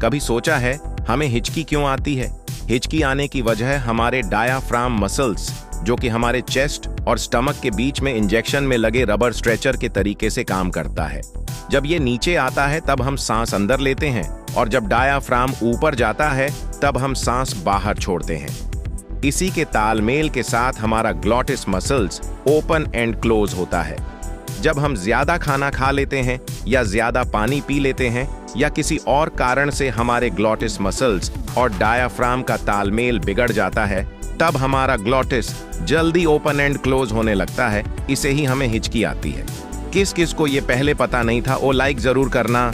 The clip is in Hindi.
कभी सोचा है हमें हिचकी क्यों आती है? हिचकी आने की वजह हमारे डायाफ्राम मसल्स, जो कि हमारे चेस्ट और स्टमक के बीच में इंजेक्शन में लगे रबर स्ट्रेचर के तरीके से काम करता है। जब ये नीचे आता है तब हम सांस अंदर लेते हैं, और जब डायाफ्राम ऊपर जाता है तब हम सांस बाहर छोड़ते हैं। इसी के तालमेल के साथ हमारा glottis muscles open and close होता है। जब हम ज्यादा खाना खा लेते हैं या ज्यादा पानी पी लेते हैं या किसी और कारण से हमारे ग्लॉटिस मसल्स और डायाफ्राम का तालमेल बिगड़ जाता है, तब हमारा ग्लॉटिस जल्दी ओपन एंड क्लोज होने लगता है। इसे ही हमें हिचकी आती है। किस किस को ये पहले पता नहीं था वो लाइक जरूर करना।